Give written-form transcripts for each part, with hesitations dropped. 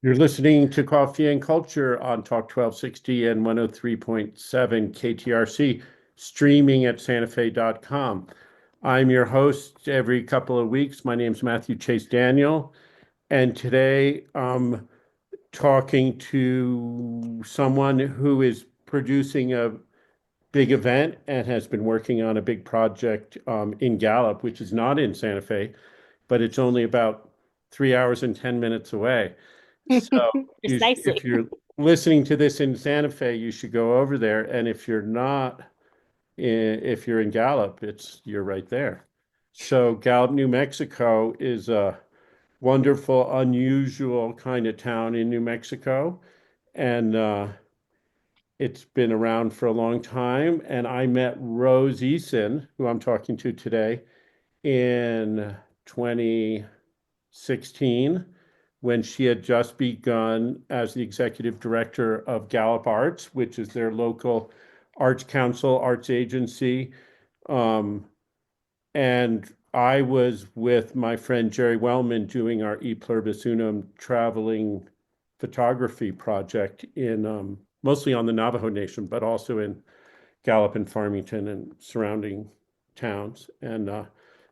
You're listening to Coffee and Culture on Talk 1260 and 103.7 KTRC, streaming at santafe.com. I'm your host every couple of weeks. My name's Matthew Chase Daniel, and today I'm talking to someone who is producing a big event and has been working on a big project in Gallup, which is not in Santa Fe, but it's only about 3 hours and 10 minutes away. So if Precisely. you're listening to this in Santa Fe, you should go over there. And if you're not, if you're in Gallup, you're right there. So Gallup, New Mexico is a wonderful, unusual kind of town in New Mexico. And it's been around for a long time. And I met Rose Eason, who I'm talking to today, in 2016 when she had just begun as the executive director of GallupARTS, which is their local arts council, arts agency. Um, and I was with my friend Jerry Wellman doing our E Pluribus Unum traveling photography project in mostly on the Navajo Nation, but also in Gallup and Farmington and surrounding towns. And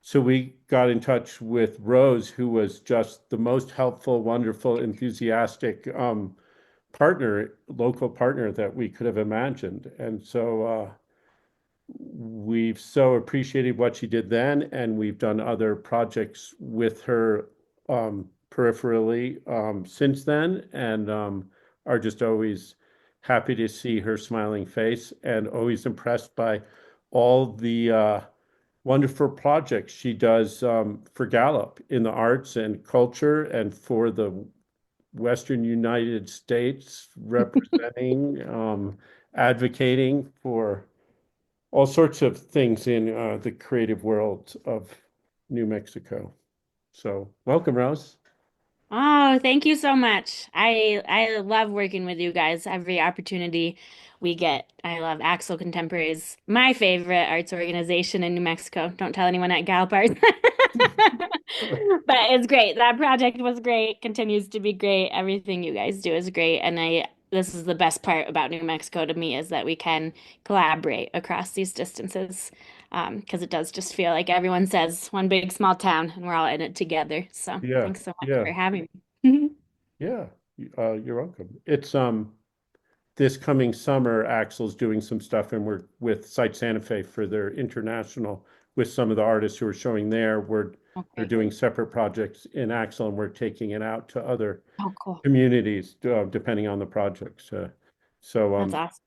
so we got in touch with Rose, who was just the most helpful, wonderful, enthusiastic local partner that we could have imagined. And so we've so appreciated what she did then, and we've done other projects with her peripherally since then, and are just always happy to see her smiling face and always impressed by all the wonderful projects she does for Gallup in the arts and culture and for the Western United States, representing, advocating for all sorts of things in the creative world of New Mexico. So welcome, Rose. Oh, thank you so much. I love working with you guys every opportunity we get. I love Axel Contemporaries, my favorite arts organization in New Mexico. Don't tell anyone at Gallup Arts. But it's great. That project was great, continues to be great. Everything you guys do is great. And this is the best part about New Mexico to me is that we can collaborate across these distances. Because it does just feel like everyone says one big small town and we're all in it together. So Yeah, thanks so much yeah, for having me. yeah. You're welcome. It's this coming summer, Axel's doing some stuff, and we're with Site Santa Fe for their international with some of the artists who are showing there. They're Okay. doing separate projects in Axel, and we're taking it out to other Oh, cool. communities depending on the projects. So That's awesome.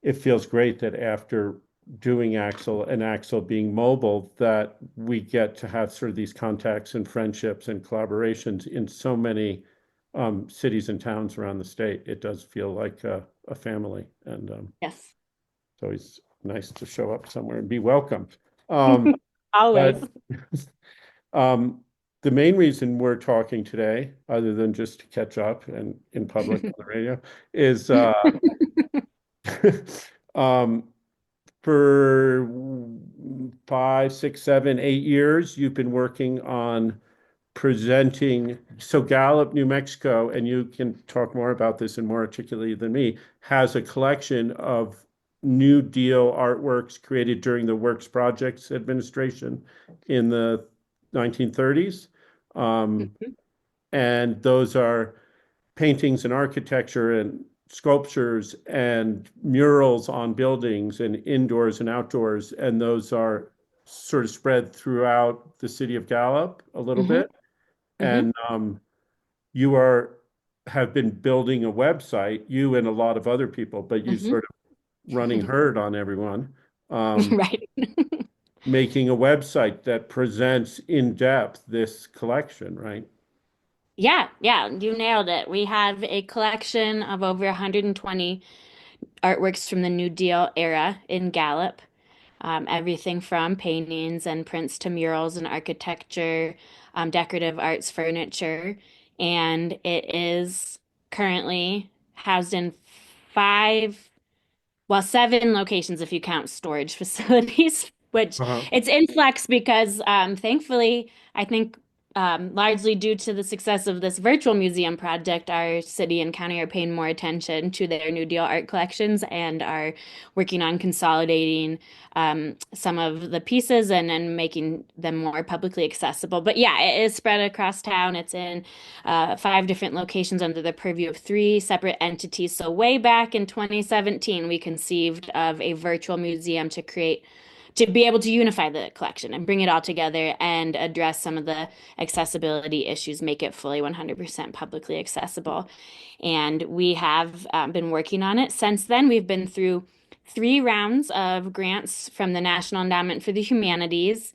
it feels great that after doing Axel and Axel being mobile, that we get to have sort of these contacts and friendships and collaborations in so many cities and towns around the state. It does feel like a family, and Yes. it's always nice to show up somewhere and be welcomed. Um, Always. but um, the main reason we're talking today, other than just to catch up and in public on the radio, is um, for 5, 6, 7, 8 years, you've been working on presenting. So Gallup, New Mexico, and you can talk more about this and more articulately than me, has a collection of New Deal artworks created during the Works Projects Administration in the 1930s. Um, Mhm. and those are paintings and architecture and sculptures and murals on buildings and indoors and outdoors. And those are sort of spread throughout the city of Gallup a little Hmm. bit. Hmm. And you have been building a website, you and a lot of other people, but you Hmm. sort of running herd on everyone, um, Right. making a website that presents in depth this collection, right? Yeah, yeah, you nailed it. We have a collection of over 120 artworks from the New Deal era in Gallup. Everything from paintings and prints to murals and architecture, decorative arts, furniture. And it is currently housed in five, well, seven locations if you count storage facilities, which Uh-huh. it's in flux because thankfully, I think. largely due to the success of this virtual museum project, our city and county are paying more attention to their New Deal art collections and are working on consolidating some of the pieces and making them more publicly accessible. But yeah, it is spread across town. It's in 5 different locations under the purview of 3 separate entities. So way back in 2017, we conceived of a virtual museum to be able to unify the collection and bring it all together and address some of the accessibility issues, make it fully 100% publicly accessible. And we have been working on it since then. We've been through 3 rounds of grants from the National Endowment for the Humanities,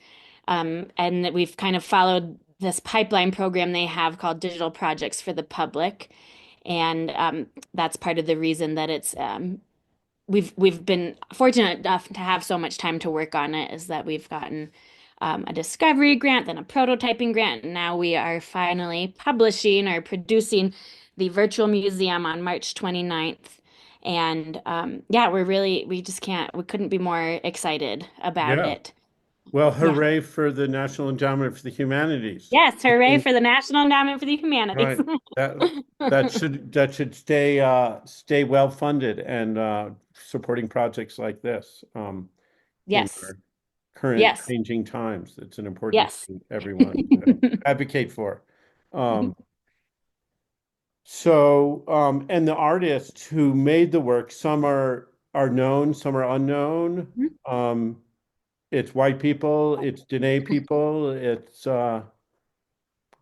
and that we've kind of followed this pipeline program they have called Digital Projects for the Public. And that's part of the reason that we've been fortunate enough to have so much time to work on it is that we've gotten a discovery grant, then a prototyping grant, and now we are finally publishing or producing the virtual museum on March 29th. And yeah, we couldn't be more excited about Yeah. it. Well, Yeah. hooray for the National Endowment for the Humanities. Yes, hooray for the National Endowment for the Humanities. Right. That that should stay well funded and supporting projects like this in Yes. our current Yes. changing times. It's an important Yes. thing everyone to advocate for. Um, and the artists who made the work, some are known, some are unknown. Um, it's white people, it's Dene people, it's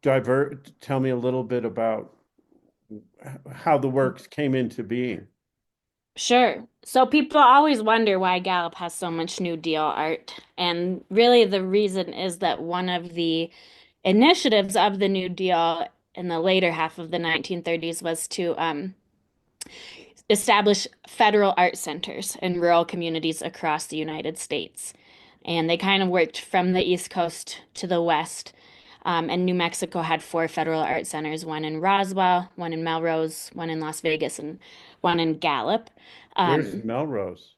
divert. Tell me a little bit about how the works came into being. Sure. So people always wonder why Gallup has so much New Deal art. And really the reason is that one of the initiatives of the New Deal in the later half of the 1930s was to establish federal art centers in rural communities across the United States. And they kind of worked from the East Coast to the West. And New Mexico had 4 federal art centers, one in Roswell, one in Melrose, one in Las Vegas, and one in Gallup. Where's Um, Melrose?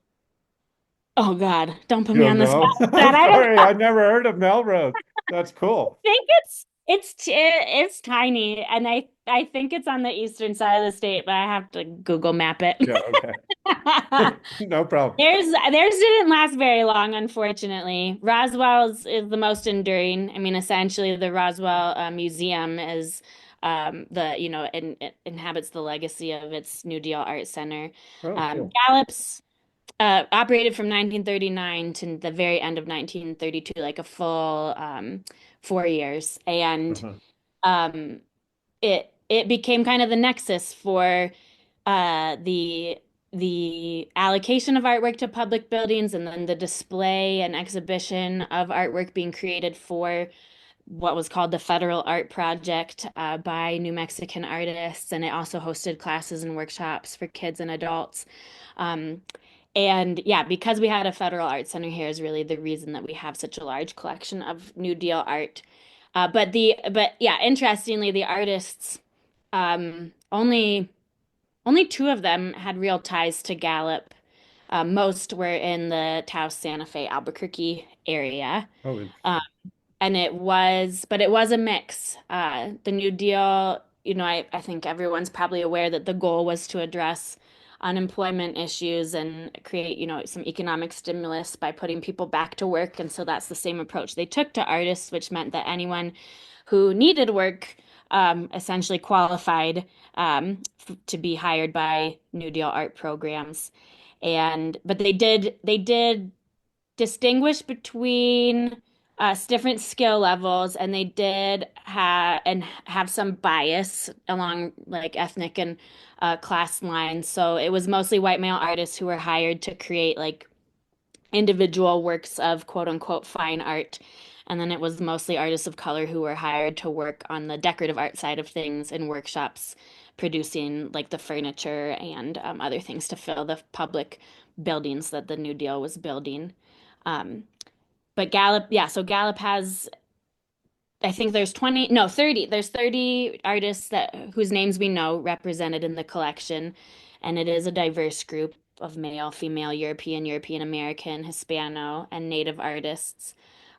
oh God, don't put You me don't on the spot know? with I'm that. I don't sorry, I never heard of Melrose. That's cool. think it's tiny, and I think it's on the eastern side of the state, but I have to Google map it. Yeah, okay. No problem. Theirs didn't last very long, unfortunately. Roswell's is the most enduring. I mean, essentially, the Roswell Museum is the it inhabits the legacy of its New Deal Art Center. Oh, cool. Gallup's operated from 1939 to the very end of 1932, like a full 4 years, and Uh-huh. um, it became kind of the nexus for the allocation of artwork to public buildings and then the display and exhibition of artwork being created for what was called the Federal Art Project by New Mexican artists. And it also hosted classes and workshops for kids and adults. Um, and yeah, because we had a federal art center here is really the reason that we have such a large collection of New Deal art. But yeah, interestingly, the artists only 2 of them had real ties to Gallup. Most were in the Taos, Santa Fe, Albuquerque area. Oh, Um, interesting. and but it was a mix. The New Deal, I think everyone's probably aware that the goal was to address unemployment issues and create, some economic stimulus by putting people back to work. And so that's the same approach they took to artists, which meant that anyone who needed work essentially qualified to be hired by New Deal art programs. But they did distinguish between different skill levels, and they did have some bias along like ethnic and class lines. So it was mostly white male artists who were hired to create like individual works of quote unquote fine art. And then it was mostly artists of color who were hired to work on the decorative art side of things in workshops, producing like the furniture and other things to fill the public buildings that the New Deal was building. Um, but Gallup, yeah, so Gallup has, I think there's 20, no, 30. There's 30 artists that whose names we know represented in the collection, and it is a diverse group of male, female, European, European American, Hispano, and Native artists.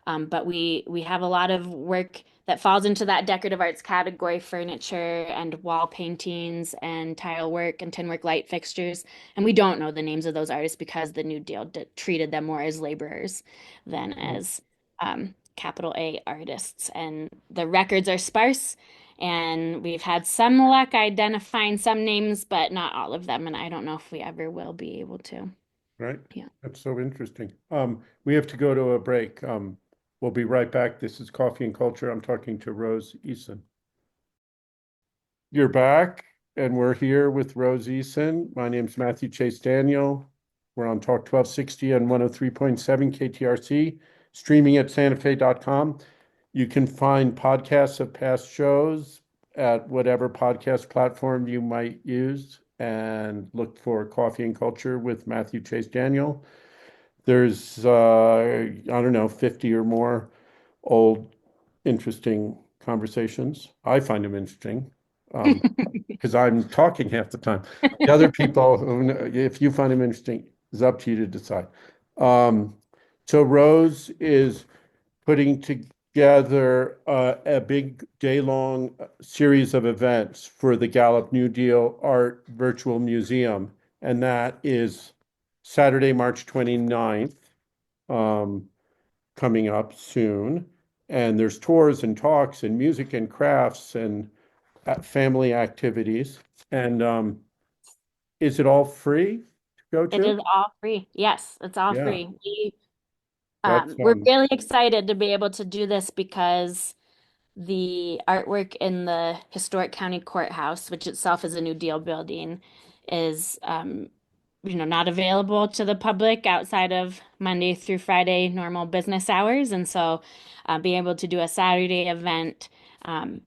But we have a lot of work that falls into that decorative arts category, furniture and wall paintings and tile work and tin work light fixtures. And we don't know the names of those artists because the New Deal treated them more as laborers than as capital A artists. And the records are sparse. And we've had some luck identifying some names, but not all of them. And I don't know if we ever will be able to. Right. Yeah. That's so interesting. We have to go to a break. We'll be right back. This is Coffee and Culture. I'm talking to Rose Eason. You're back, and we're here with Rose Eason. My name's Matthew Chase Daniel. We're on Talk 1260 and 103.7 KTRC, streaming at santafe.com. You can find podcasts of past shows at whatever podcast platform you might use and look for Coffee and Culture with Matthew Chase Daniel. There's, I don't know, 50 or more old, interesting conversations. I find them interesting because I'm talking half the time. The other people, if you find them interesting, is up to you to decide. So Rose is putting together a big day-long series of events for the Gallup New Deal Art Virtual Museum, and that is Saturday, March 29th, coming up soon. And there's tours and talks and music and crafts and family activities. And is it all free to go It to? is all free. Yes, it's all Yeah, free. that's We're really excited to be able to do this because the artwork in the historic county courthouse, which itself is a New Deal building, is not available to the public outside of Monday through Friday normal business hours. And so being able to do a Saturday event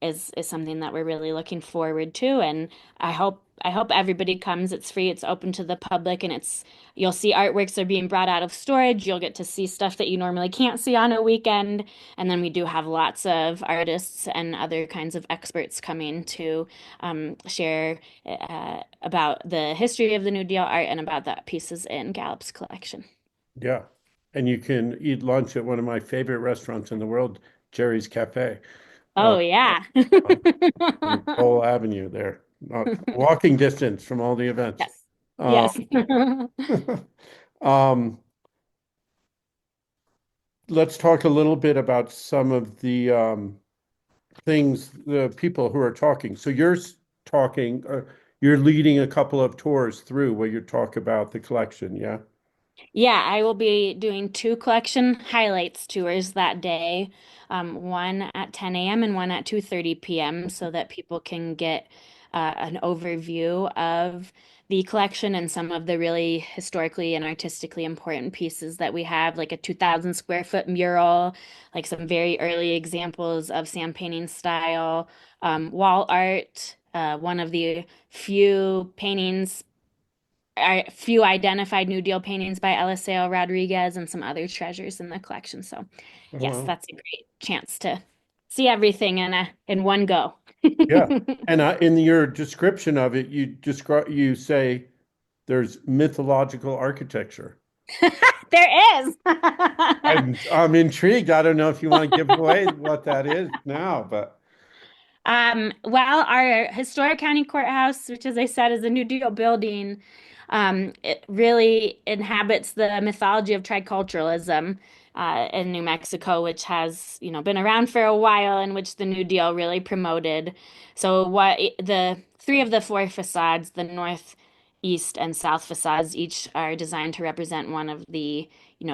is something that we're really looking forward to. And I hope everybody comes. It's free, it's open to the public, and you'll see artworks are being brought out of storage. You'll get to see stuff that you normally can't see on a weekend. And then we do have lots of artists and other kinds of experts coming to share about the history of the New Deal art and about the pieces in Gallup's collection. yeah. And you can eat lunch at one of my favorite restaurants in the world, Jerry's Cafe, uh, Oh, yeah. on Cole Avenue there, walking distance from all the events. Yes. Um, Yes. um, let's talk a little bit about some of the things, the people who are talking. So talking, you're leading a couple of tours through where you talk about the collection, yeah? Yeah, I will be doing two collection highlights tours that day, one at 10 a.m. and one at 2:30 p.m. so that people can get an overview of the collection and some of the really historically and artistically important pieces that we have, like a 2,000 square foot mural, like some very early examples of sand painting style, wall art, one of the few identified New Deal paintings by Eliseo Rodriguez and some other treasures in the collection. So, Oh, yes, wow. that's a great chance to see everything in one go. Yeah. And in your description of it, you say there's mythological architecture. There is. I'm intrigued. I don't know if you want to give away what that is now, but Well, our historic county courthouse, which, as I said, is a New Deal building, it really inhabits the mythology of triculturalism in New Mexico, which has, been around for a while and which the New Deal really promoted. So, the three of the four facades, the north, east, and south facades, each are designed to represent one of the,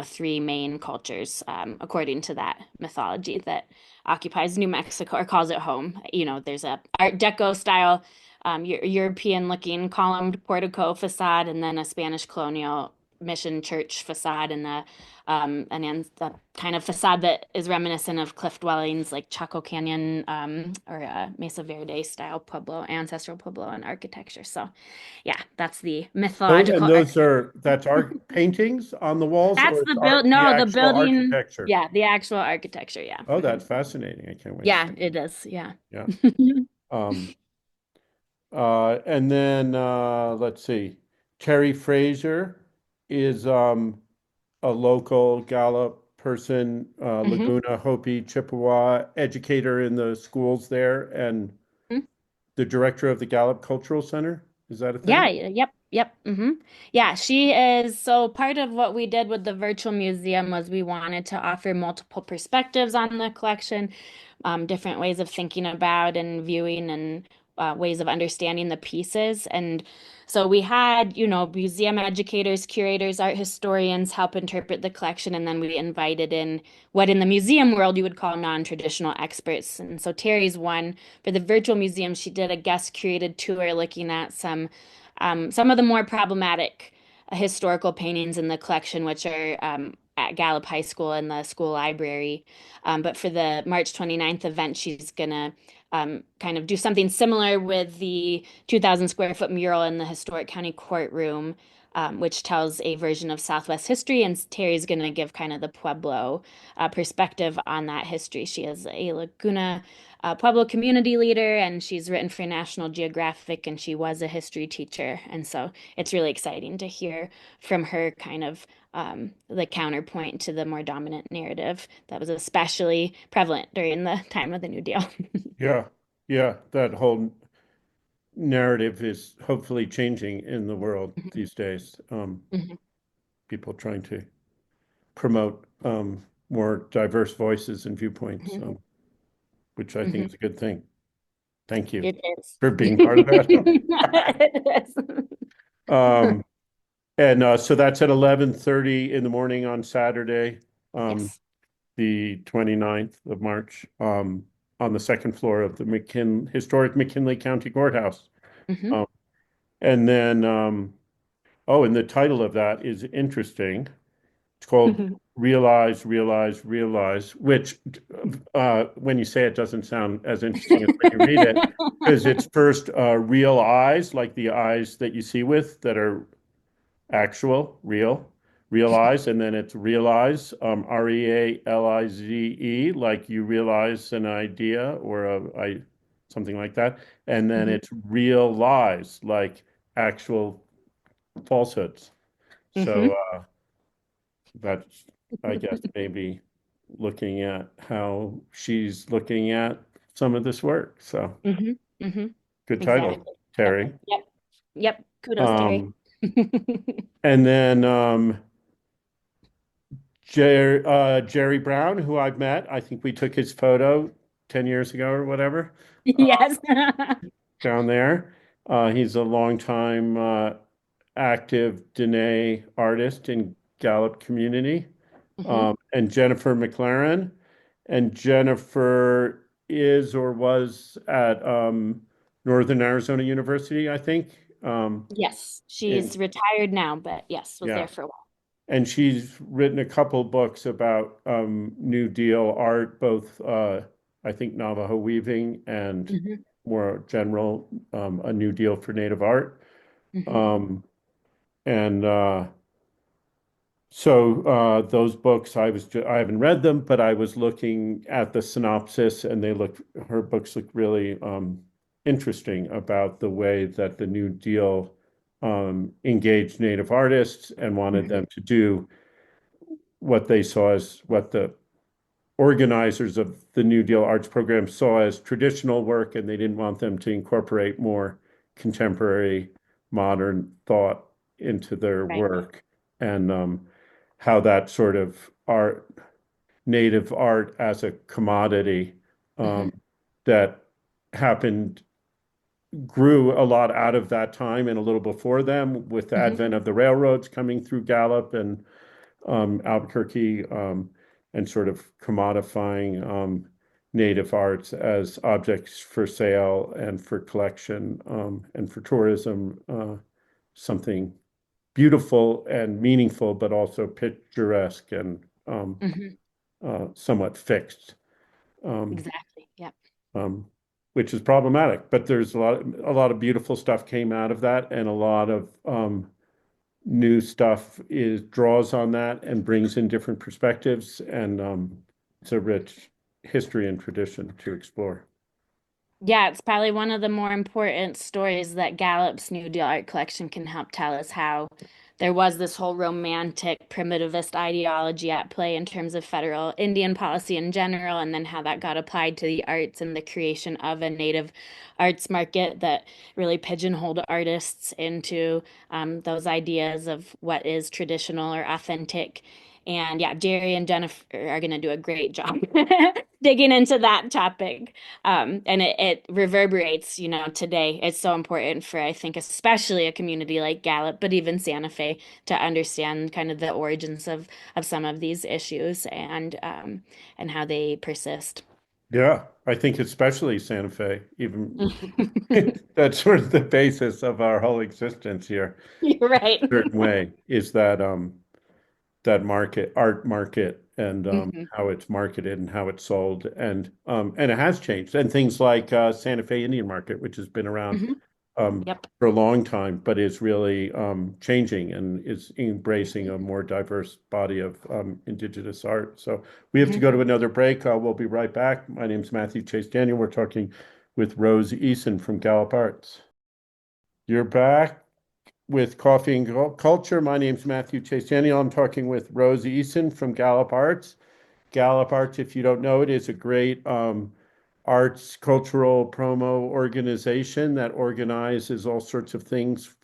three main cultures, according to that mythology that occupies New Mexico or calls it home. There's a Art Deco style, European looking columned portico facade, and then a Spanish colonial mission church facade, and a kind of facade that is reminiscent of cliff dwellings like Chaco Canyon or Mesa Verde style Pueblo, ancestral Puebloan architecture. So, yeah, that's the mythological that's art paintings on the walls, or That's it's the build. the No, the actual building. architecture. Yeah, the actual architecture. Yeah. Oh, that's fascinating. I can't wait to Yeah, see. it is. Yeah. Yeah. Um, and then let's see. Terry Fraser is a local Gallup person, Hmm. Laguna, Hopi, Chippewa, educator in the schools there, and the director of the Gallup Cultural Center. Is that a Yeah, thing? yep, yep. Yeah, she is. So part of what we did with the virtual museum was we wanted to offer multiple perspectives on the collection, different ways of thinking about and viewing and ways of understanding the pieces. And so we had, museum educators, curators, art historians help interpret the collection, and then we invited in what in the museum world you would call non-traditional experts. And so Terry's one for the virtual museum. She did a guest curated tour looking at some of the more problematic historical paintings in the collection, which are at Gallup High School in the school library. But for the March 29th event, she's gonna kind of do something similar with the 2,000 square foot mural in the Historic County Courtroom, which tells a version of Southwest history. And Terry's going to give kind of the Pueblo perspective on that history. She is a Laguna Pueblo community leader, and she's written for National Geographic, and she was a history teacher. And so it's really exciting to hear from her kind of the counterpoint to the more dominant narrative that was especially prevalent during the time of the New Deal. Yeah, yeah, that whole narrative is hopefully changing in the world these days. Mhm, People trying to promote more diverse voices and viewpoints, mhm, which I think mhm. is a good thing. Thank you It is. for being part of that. It is. Um, and so that's at 11:30 in the morning on Saturday, um, Yes. the 29th of March, on the second floor of the historic McKinley County Courthouse. Hmm. Um, and then, oh, and the title of that is interesting. It's called Realize, Realize, Realize, which when you say it doesn't sound as interesting as when you read it, because it's first real eyes, like the eyes that you see with that are actual, real eyes, and then it's realize, Realize, like you realize an idea or something like that. And then Hmm. it's real lies, like actual falsehoods. So Hmm. that's, I guess, maybe looking at how she's looking at some of this work. So Hmm. Hmm. good title, Exactly. Yep. Terry. Yep. Yep. Kudos, Terry. Um, and then Jerry Brown, who I've met, I think we took his photo 10 years ago or whatever, Yes. down there. He's a longtime active Dene artist in Gallup community. Hmm. And Jennifer McLaren. And Jennifer is or was at Northern Arizona University, I think. Yes. In She's retired now, but yes, was Yeah. there for a while. And she's written a couple books about New Deal art, both I think Navajo weaving and Hmm. more general a New Deal for Native art. Hmm. Um, and So those books, I haven't read them, but I was looking at the synopsis, and her books look really interesting about the way that the New Deal engaged Native artists and wanted Hmm. them to do what they saw as what the organizers of the New Deal arts program saw as traditional work, and they didn't want them to incorporate more contemporary modern thought into their Right. work. And how that sort of art, native art as a commodity um, Hmm. that happened, grew a lot out of that time and a little before them with the Hmm. advent of the railroads coming through Gallup and Albuquerque, and sort of commodifying native arts as objects for sale and for collection, and for tourism, something beautiful and meaningful, but also picturesque and Hmm. somewhat fixed, um, Exactly. Yep. um, which is problematic. But there's a lot of beautiful stuff came out of that, and a lot of new stuff is draws on that and brings in different perspectives, and it's a rich history and tradition to explore. Yeah, it's probably one of the more important stories that Gallup's New Deal art collection can help tell us how there was this whole romantic primitivist ideology at play in terms of federal Indian policy in general, and then how that got applied to the arts and the creation of a native arts market that really pigeonholed artists into those ideas of what is traditional or authentic. And yeah, Jerry and Jennifer are going to do a great job digging into that topic. And it reverberates, today. It's so important for, I think, especially a community like Gallup, but even Santa Fe, to understand kind of the origins of some of these issues and how they persist. Yeah, I think especially Santa Fe, even that's sort of the basis of our whole existence here, You're right. certain way, is that that market, art market, and Hmm. how it's marketed and how it's sold, and it has changed. And things like Santa Fe Indian Market, which has been around Hmm. um, Yep. for a long time, but is really changing and is embracing a more diverse body of indigenous art. So we have to Hmm. go to another break. We'll be right back. My name is Matthew Chase Daniel. We're talking with Rose Eason from GallupARTS. You're back with Coffee and Culture. My name's Matthew Chase Daniel. I'm talking with Rose Eason from GallupARTS. GallupARTS, if you don't know it, is a great arts cultural promo organization that organizes all sorts of things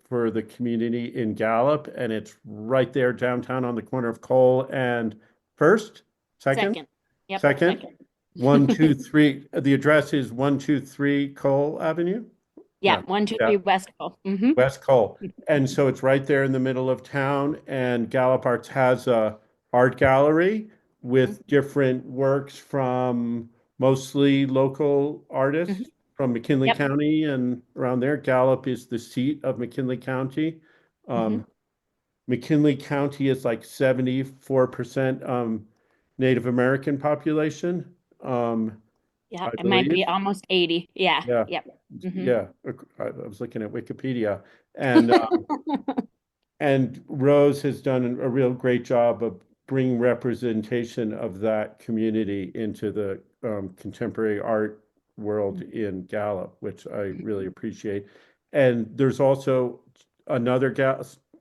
for the community in Gallup, and it's right there downtown on the corner of Cole and First, second, Second. Yep. second, Second. 123. The address is 123 Cole Avenue. Yeah. Yeah, One, two, yeah, three, West Pole. Hmm. West Cole. And so it's right there in the middle of town. And Gallup Arts has a art gallery with different works from mostly local Hmm. artists from McKinley Yep. County and around there. Gallup is the seat of McKinley County. Hmm. Um, McKinley County is like 74% Native American population, Yeah. I It might believe. be almost 80. Yeah. Yeah, Yep. Hmm. yeah. I was looking at Wikipedia, and and Rose has done a real great job of bringing representation of that community into the contemporary art world in Gallup, which I really appreciate. And there's also another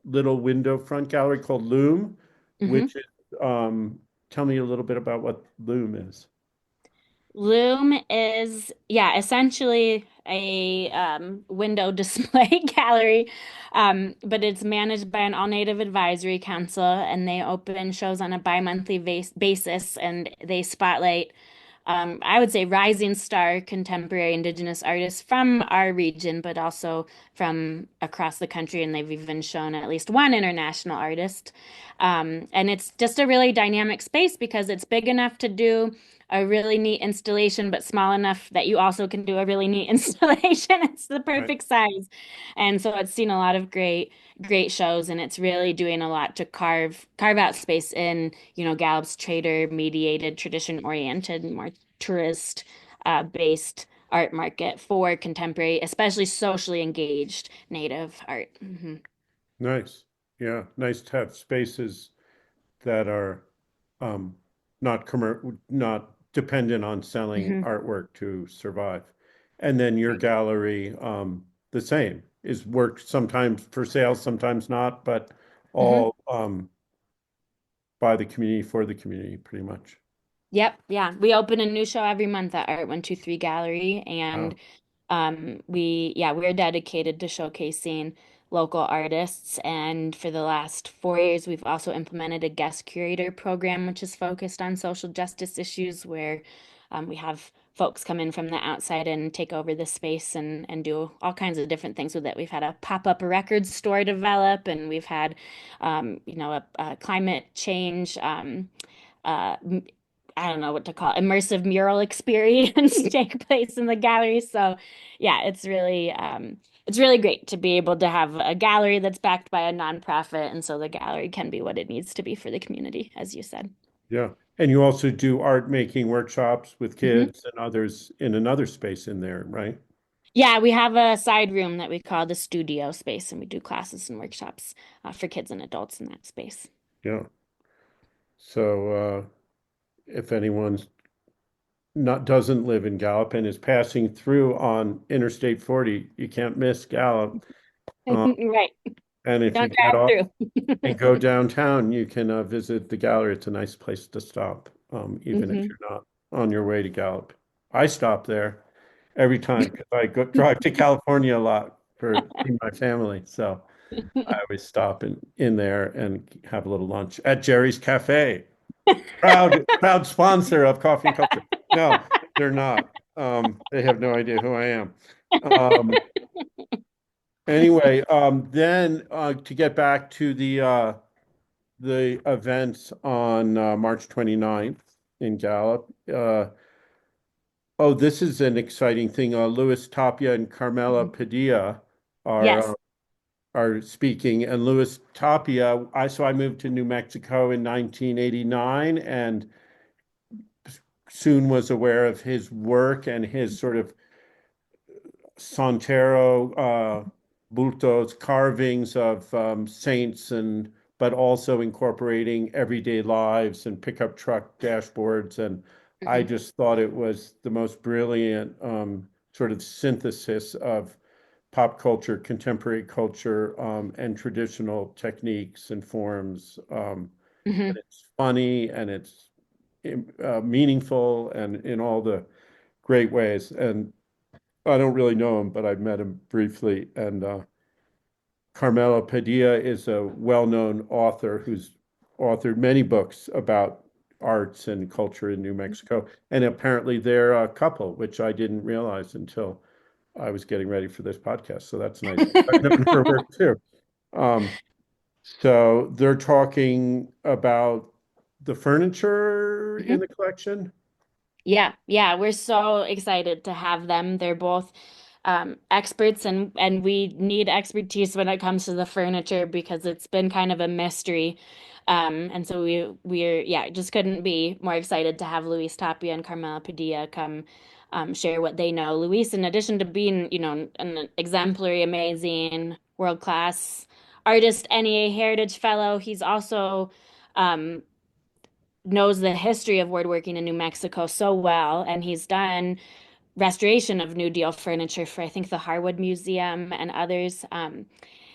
little window front gallery called Loom, Hmm. which is, tell me a little bit about what Loom is. Loom is, yeah, essentially a window display gallery, but it's managed by an all-native advisory council, and they open shows on a bi-monthly basis, and they spotlight, I would say, rising star contemporary Indigenous artists from our region, but also from across the country, and they've even shown at least one international artist. And it's just a really dynamic space because it's big enough to do a really neat installation, but small enough that you also can do a really neat installation. It's the Right. perfect size. And so it's seen a lot of great shows, and it's really doing a lot to carve out space in, Gallup's trader mediated, tradition oriented, more tourist based art market for contemporary, especially socially engaged Native art. Hmm. Nice. Yeah, nice to have spaces that are um, not dependent on selling Hmm. artwork to survive. And then your gallery, the same, is work sometimes for sale, sometimes not, but Hmm. all by the community for the community, pretty much. Yep, yeah. We open a new show every month at Art 123 Gallery, and Wow. we're dedicated to showcasing local artists. And for the last 4 years, we've also implemented a guest curator program, which is focused on social justice issues, where we have folks come in from the outside and take over the space and do all kinds of different things with it. We've had a pop-up record store develop, and we've had, a climate change. Uh, I don't know what to call it, immersive mural experience take place in the gallery. So yeah, it's really great to be able to have a gallery that's backed by a nonprofit, and so the gallery can be what it needs to be for the community, as you said. Yeah. And you also do art making workshops with Hmm. kids and others in another space in there, right? Yeah, we have a side room that we call the studio space, and we do classes and workshops for kids and adults in that space. Yeah. So if anyone's not doesn't live in Gallup and is passing through on Interstate 40, you can't miss Gallup. Uh, Right. And if you Don't get drive off and through. go downtown, you can visit the gallery. It's a nice place to stop, even if Hmm. you're not on your way to Gallup. I stop there every time because drive to California a lot for see my family. So I always stop in there and have a little lunch at Jerry's Cafe. Proud sponsor of Coffee and Culture. No, they're not. They have no idea who I am. Um, anyway, then to get back to the events on March 29th in Gallup. Oh, this is an exciting thing. Luis Tapia and Carmela Padilla are Yes. uh, are speaking, and Luis Tapia. I moved to New Mexico in 1989, and soon was aware of his work and his sort of Santero bultos carvings of saints and but also incorporating everyday lives and pickup truck dashboards. And I Hmm. just thought it was the most brilliant sort of synthesis of pop culture, contemporary culture, and traditional techniques and forms. Hmm. And it's funny and it's meaningful and in all the great ways. And I don't really know him, but I've met him briefly. And Carmela Padilla is a well-known author who's authored many books about arts and culture in New Mexico. And apparently they're a couple, which I didn't realize until I was getting ready for this podcast. So that's nice. I've known her work too. Um, so they're talking about the furniture in the collection. Yeah, yeah, we're so excited to have them. They're both experts, and we need expertise when it comes to the furniture because it's been kind of a mystery. And so we're yeah, just couldn't be more excited to have Luis Tapia and Carmela Padilla come share what they know. Luis, in addition to being, an exemplary, amazing, world-class artist, NEA Heritage Fellow, he's also um, knows the history of woodworking in New Mexico so well, and he's done restoration of New Deal furniture for I think the Harwood Museum and others.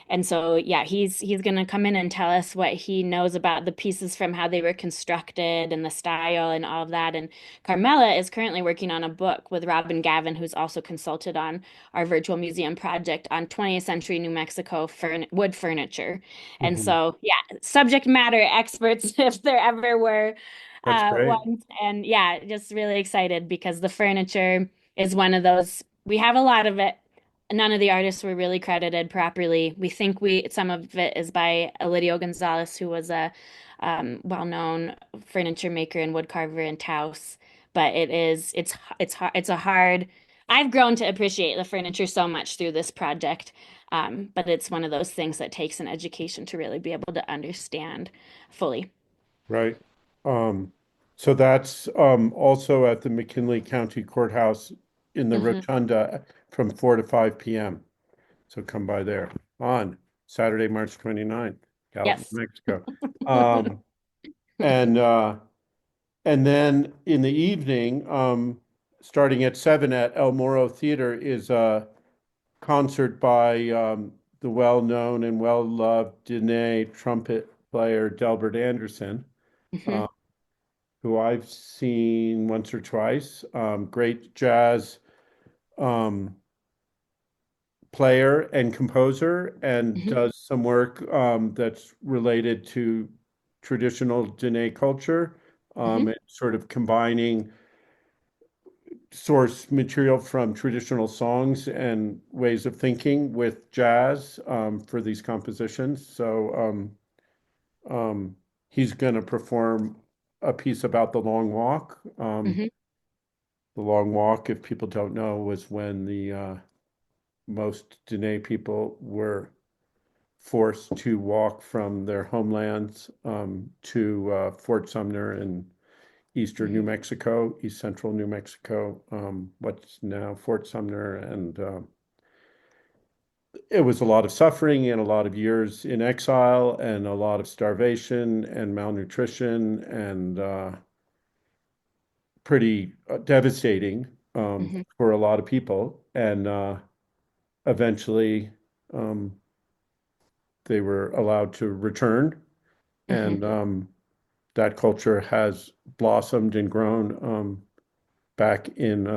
And so yeah, he's gonna come in and tell us what he knows about the pieces from how they were constructed and the style and all of that. And Carmela is currently working on a book with Robin Gavin, who's also consulted on our virtual museum project on 20th century New Mexico wood furniture. And Mhm. so yeah, subject matter experts if there ever were That's great. ones. And yeah, just really excited because the furniture is one of those. We have a lot of it. None of the artists were really credited properly. We think some of it is by Elidio Gonzalez, who was a well-known furniture maker and woodcarver in Taos. But it's a hard. I've grown to appreciate the furniture so much through this project, but it's one of those things that takes an education to really be able to understand fully. Right. Um, so that's also at the McKinley County Courthouse in the Hmm. Rotunda from 4 to 5 p.m. So come by there on Saturday, March 29th, Gallup, New Yes. Mexico. Um, and and then in the evening, starting at 7 at El Moro Theater is a concert by the well-known and well-loved Dene trumpet player Delbert Anderson. Hmm. Uh, who I've seen once or twice. Great jazz um, player and composer, and Hmm. does some work that's related to traditional Dene culture, Hmm. and sort of combining source material from traditional songs and ways of thinking with jazz for these compositions. So he's going to perform a piece about the long walk. Hmm. The Long Walk, if people don't know, was when the most Dene people were forced to walk from their homelands to Fort Sumner in eastern New Hmm. Mexico, east central New Mexico, what's now Fort Sumner. And it was a lot of suffering and a lot of years in exile and a lot of starvation and malnutrition and pretty devastating Hmm. for a lot of people. And eventually, they were allowed to return, Hmm. and that culture has blossomed and grown back in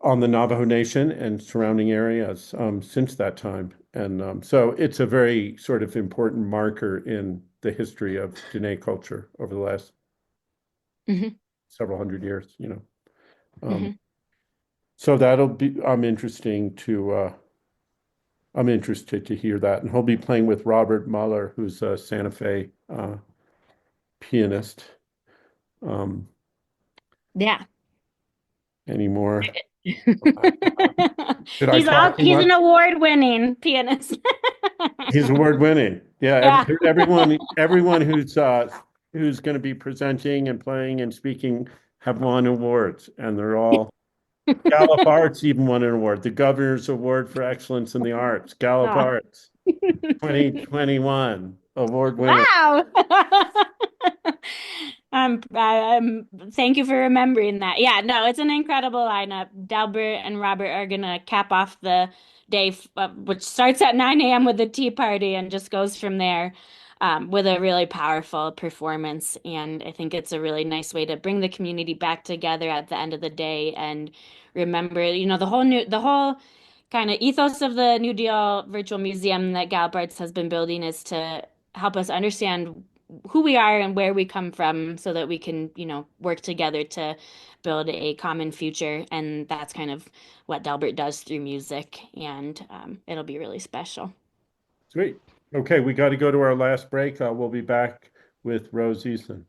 on the Navajo Nation and surrounding areas since that time. And so it's a very sort of important marker in the history of Diné culture over the last Hmm. several hundred years, you know. Um, Hmm. so that'll be, I'm interested to hear that. And he'll be playing with Robert Muller, who's a Santa Fe pianist. Um, Yeah. anymore. Did I talk too He's an much? award-winning pianist. He's award winning. Yeah, Yeah. everyone who's going to be presenting and playing and speaking have won awards, and they're all Gallup Arts even won an award. The Governor's Award for Excellence in the Arts, Gallup Oh. Arts, 2021 award winner. Wow. Thank you for remembering that. Yeah, no, it's an incredible lineup. Delbert and Robert are gonna cap off the day, which starts at 9 a.m. with the tea party and just goes from there, with a really powerful performance. And I think it's a really nice way to bring the community back together at the end of the day and remember, the whole kind of ethos of the New Deal Virtual Museum that GallupARTS has been building is to help us understand who we are and where we come from so that we can, work together to build a common future. And that's kind of what Delbert does through music. And it'll be really special. Sweet. Okay, we got to go to our last break. We'll be back with Rose Eason.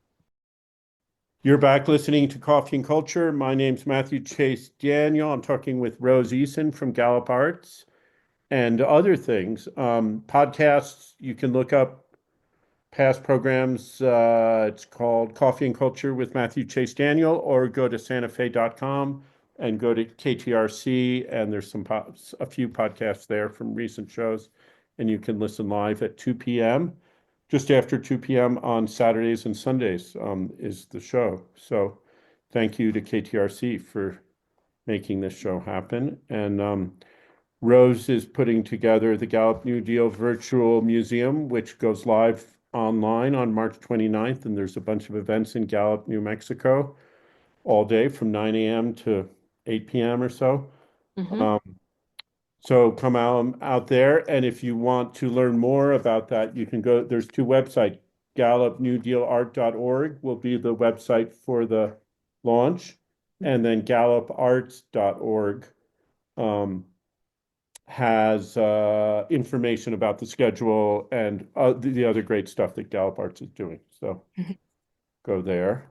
You're back listening to Coffee and Culture. My name's Matthew Chase Daniel. I'm talking with Rose Eason from Gallup Arts and other things. Podcasts, you can look up past programs. It's called Coffee and Culture with Matthew Chase Daniel, or go to santafe.com and go to KTRC, and there's a few podcasts there from recent shows, and you can listen live at 2 p.m. Just after 2 p.m. on Saturdays and Sundays is the show. So thank you to KTRC for making this show happen. And Rose is putting together the Gallup New Deal Virtual Museum, which goes live online on March 29th. And there's a bunch of events in Gallup, New Mexico, all day from 9 a.m. to 8 p.m. or so. Hmm. Um, so come out there. And if you want to learn more about that, you can go, there's two websites. GallupNewDealArt.org will be the website for the launch, and then GallupARTS.org um, has information about the schedule and the other great stuff that Gallup Arts is doing. So go there.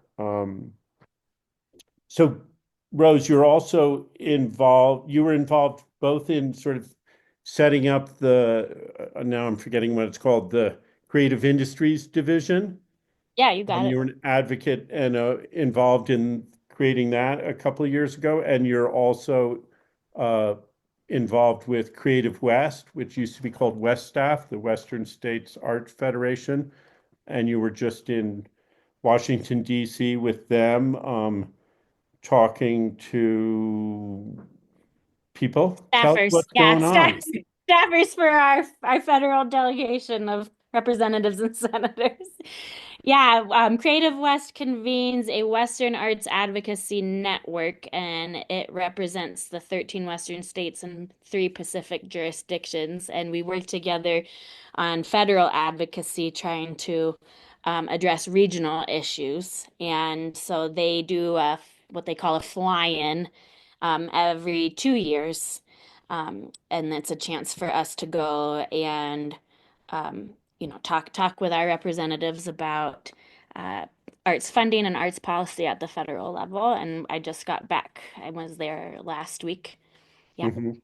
So Rose, you're also involved, you were involved both in sort of setting up now I'm forgetting what it's called, the Creative Industries Division. Yeah, you got it. You were an advocate and involved in creating that a couple of years ago, and you're also uh, involved with Creative West, which used to be called West Staff, the Western States Art Federation, and you were just in Washington, D.C. with them, talking to people. Tell us Staffers. what's Yeah, going on. staffers for our federal delegation of representatives and senators. Yeah, Creative West convenes a Western arts advocacy network, and it represents the 13 Western states and 3 Pacific jurisdictions. And we work together on federal advocacy, trying to address regional issues. And so they do what they call a fly-in every 2 years. And it's a chance for us to go and talk with our representatives about uh, arts funding and arts policy at the federal level. And I just got back. I was there last week. Yep. Mhm. And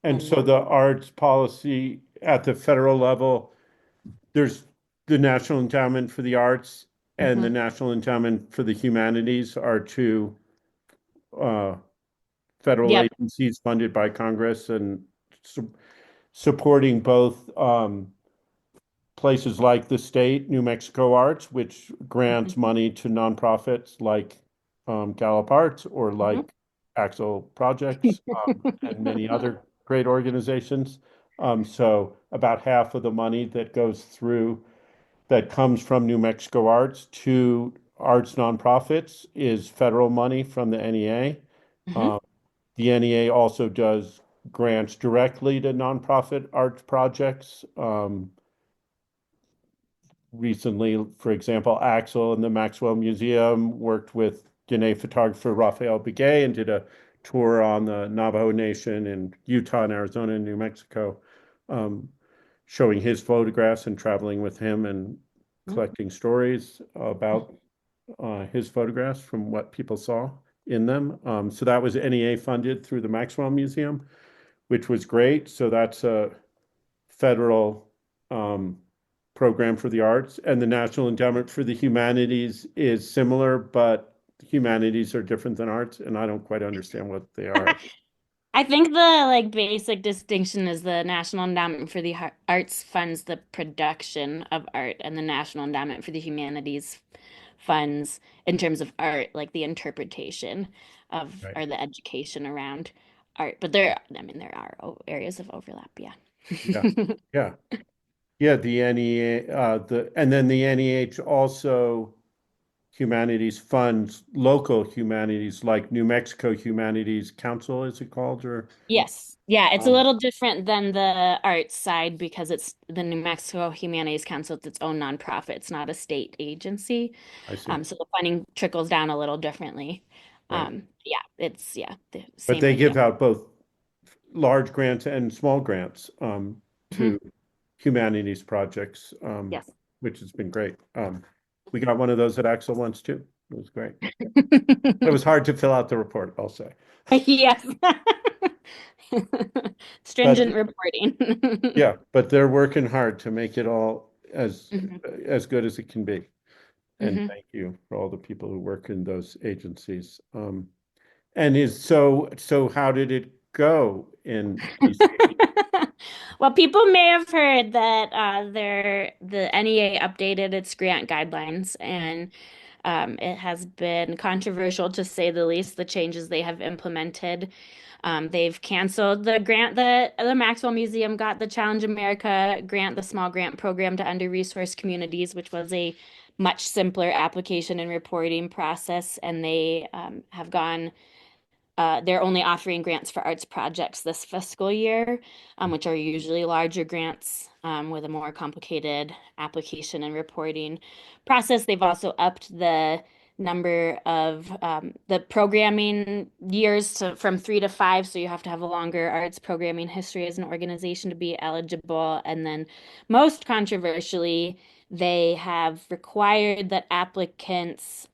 And so the arts policy at the federal level, there's the National Endowment for the Arts and the mhm. National Endowment for the Humanities are two uh, federal Yep. agencies funded by Congress and su supporting both places like the state, New Mexico Arts, which Mhm. grants money to nonprofits like Gallup Arts or Mhm. like Axel Projects and many other great organizations. So about half of the money that comes from New Mexico Arts to arts nonprofits is federal money from the NEA. Hmm. Um, the NEA also does grants directly to nonprofit arts projects. Recently, for example, Axel and the Maxwell Museum worked with Dene photographer Raphael Begay and did a tour on the Navajo Nation in Utah and Arizona and New Mexico, um, showing his photographs and traveling with him and collecting stories about his photographs from what people saw in them. So that was NEA funded through the Maxwell Museum, which was great. So that's a federal um, program for the arts, and the National Endowment for the Humanities is similar, but humanities are different than arts, and I don't quite understand what they are. I think the like basic distinction is the National Endowment for the Arts funds the production of art, and the National Endowment for the Humanities funds in terms of art, like the interpretation of Right. or the education around art. But there, I mean, there are areas of overlap, yeah. Yeah. Yeah. Yeah. The NEA, and then the NEH also humanities funds local humanities like New Mexico Humanities Council, is it called? Or Yes. Yeah, it's a um, little different than the arts side because it's the New Mexico Humanities Council. It's its own nonprofit. It's not a state agency. I see. So the funding trickles down a little differently. Right. Yeah, it's yeah, the But same they idea. give out both large grants and small grants Mhm. to humanities projects, Yes. which has been great. We got one of those at Axel once too. It was great. It was hard to fill out the report, I'll say. Yes. But Stringent reporting. yeah, but they're working hard to make it all Mhm. as good as it can be. And Mhm. thank you for all the people who work in those agencies. And so how did it go in DC? Well, people may have heard that the NEA updated its grant guidelines, and it has been controversial to say the least, the changes they have implemented. They've canceled the grant that the Maxwell Museum got, the Challenge America grant, the small grant program to under-resourced communities, which was a much simpler application and reporting process, and they have gone they're only offering grants for arts projects this fiscal year, which are usually larger grants with a more complicated application and reporting process. They've also upped the number of the programming years from 3 to 5, so you have to have a longer arts programming history as an organization to be eligible. And then, most controversially, they have required that applicants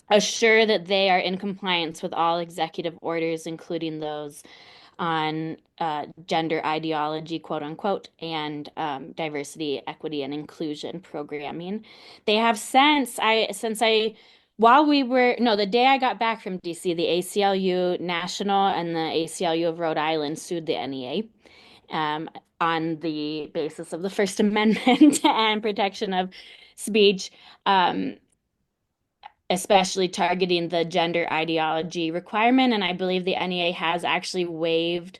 assure that they are in compliance with all executive orders, including those on gender ideology, quote unquote, and diversity, equity, and inclusion programming. They have while we were, no, the day I got back from DC, the ACLU National and the ACLU of Rhode Island sued the NEA on the basis of the First Amendment and protection of speech. Um, Especially targeting the gender ideology requirement. And I believe the NEA has actually waived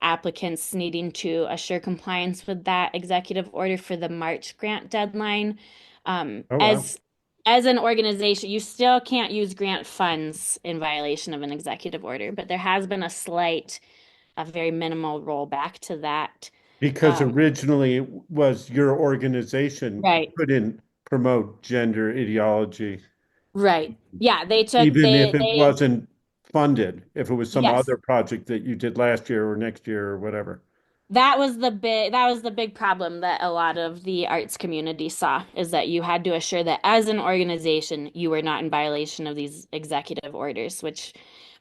applicants needing to assure compliance with that executive order for the March grant deadline. Um, Oh, wow. as as an organization, you still can't use grant funds in violation of an executive order, but there has been a very minimal rollback to that. Because Um, originally it was your organization right, couldn't promote gender ideology, right. Yeah, they took even if it they wasn't funded, if it was some yes. other project that you did last year or next year or whatever. That was the big problem that a lot of the arts community saw is that you had to assure that as an organization you were not in violation of these executive orders, which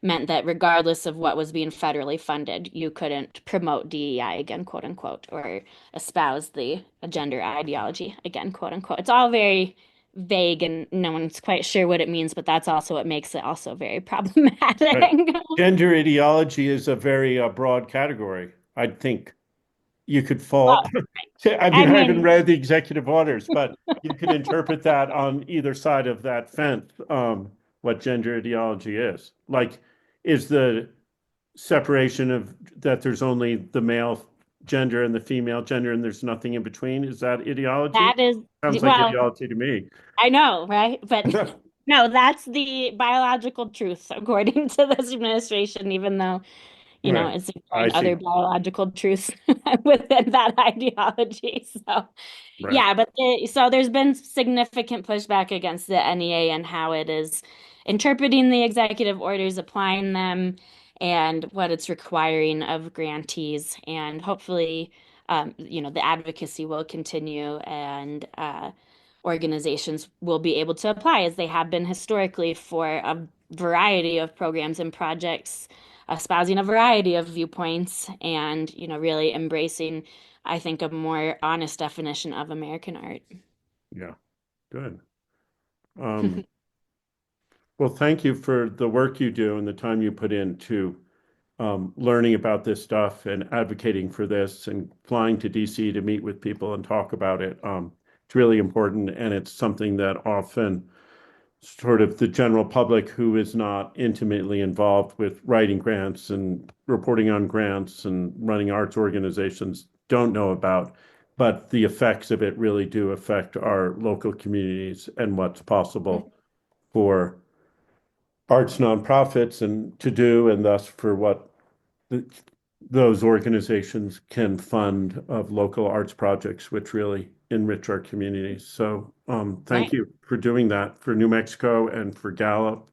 meant that regardless of what was being federally funded, you couldn't promote DEI again, quote unquote, or espouse the gender ideology again, quote unquote. It's all very vague and no one's quite sure what it means, but that's also what makes it also very Right. problematic. Gender ideology is a very broad category. I think you could fall. Well, I I mean, I haven't mean, read the executive orders, but you can interpret that on either side of that fence, what gender ideology is. Like, is the separation of that there's only the male gender and the female gender, and there's nothing in between. Is that ideology? That is, Sounds like well, ideology to me. I know, right? But no, that's the biological truth, according to this administration, even though, Right. it's I ignoring other see. biological truths within that ideology. So, Right. yeah, but so there's been significant pushback against the NEA and how it is interpreting the executive orders, applying them, and what it's requiring of grantees. And hopefully, the advocacy will continue and organizations will be able to apply as they have been historically for a variety of programs and projects, espousing a variety of viewpoints and, really embracing, I think, a more honest definition of American art. Yeah. Good. Um, well, thank you for the work you do and the time you put into learning about this stuff and advocating for this and flying to DC to meet with people and talk about it. It's really important, and it's something that often sort of the general public who is not intimately involved with writing grants and reporting on grants and running arts organizations don't know about. But the effects of it really do affect our local communities and what's possible for arts nonprofits and to do, and thus for what those organizations can fund of local arts projects, which really enrich our communities. So thank Right. you for doing that for New Mexico and for Gallup,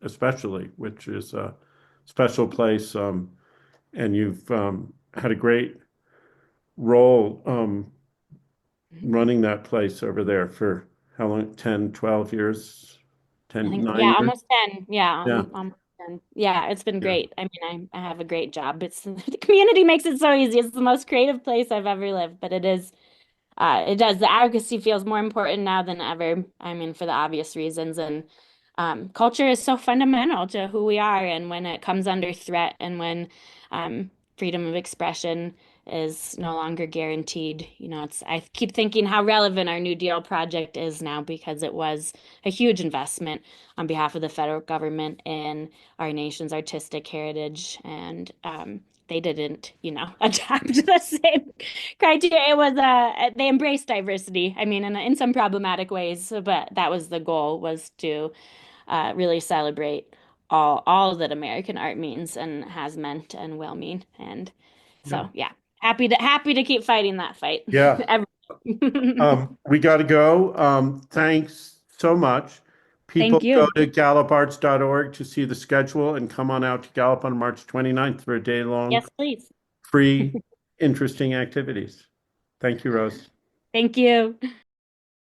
especially, which is a special place. And you've had a great role running that place over there for how long? 10, 12 years, I 10, think, nine yeah, years? almost 10. Yeah, Yeah, almost 10. Yeah, it's been yeah, great. I mean, I have a great job. It's the community makes it so easy. It's the most creative place I've ever lived, but it does. The advocacy feels more important now than ever. I mean, for the obvious reasons. And culture is so fundamental to who we are. And when it comes under threat and when freedom of expression is no longer guaranteed, I keep thinking how relevant our New Deal project is now because it was a huge investment on behalf of the federal government in our nation's artistic heritage. And they didn't, adapt the same criteria. It was they embraced diversity. I mean, in some problematic ways, but that was the goal was to really celebrate all that American art means and has meant and will mean. And yeah, so, yeah, happy to keep fighting that fight. yeah. We got to go. Thanks so much. People Thank go you. to GallupARTS.org to see the schedule and come on out to Gallup on March 29th for a day-long Yes, please. free, interesting activities. Thank you, Rose. Thank you.